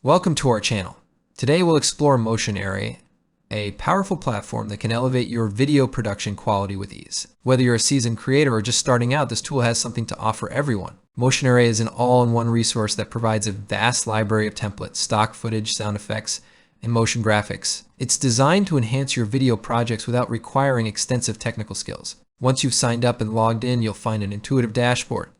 Welcome to our channel. Today we'll explore Motion Array, a powerful platform that can elevate your video production quality with ease. Whether you're a seasoned creator or just starting out, this tool has something to offer everyone. Motion Array is an all-in-one resource that provides a vast library of templates, stock footage, sound effects, and motion graphics. It's designed to enhance your video projects without requiring extensive technical skills. Once you've signed up and logged in, you'll find an intuitive dashboard.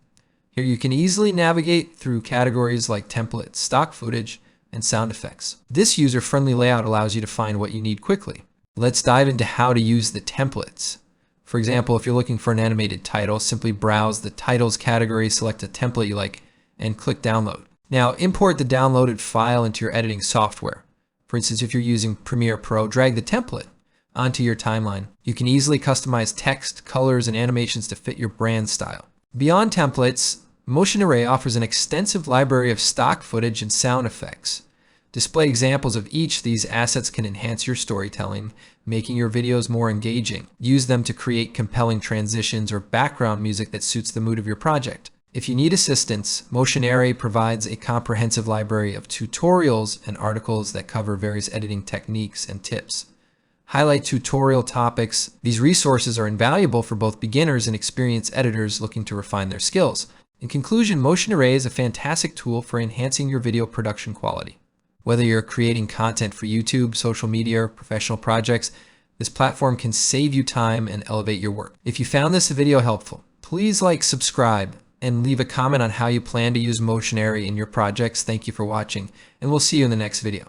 Here you can easily navigate through categories like templates, stock footage, and sound effects. This user-friendly layout allows you to find what you need quickly. Let's dive into how to use the templates. For example, if you're looking for an animated title, simply browse the titles category, select a template you like, and click download. Now import the downloaded file into your editing software. For instance, if you're using Premiere Pro, drag the template onto your timeline. You can easily customize text, colors, and animations to fit your brand style. Beyond templates, Motion Array offers an extensive library of stock footage and sound effects. Display examples of each. These assets can enhance your storytelling, making your videos more engaging. Use them to create compelling transitions or background music that suits the mood of your project. If you need assistance, Motion Array provides a comprehensive library of tutorials and articles that cover various editing techniques and tips. Highlight tutorial topics. These resources are invaluable for both beginners and experienced editors looking to refine their skills. In conclusion, Motion Array is a fantastic tool for enhancing your video production quality. Whether you're creating content for YouTube, social media, or professional projects, this platform can save you time and elevate your work. If you found this video helpful, please like, subscribe, and leave a comment on how you plan to use Motion Array in your projects. Thank you for watching, and we'll see you in the next video.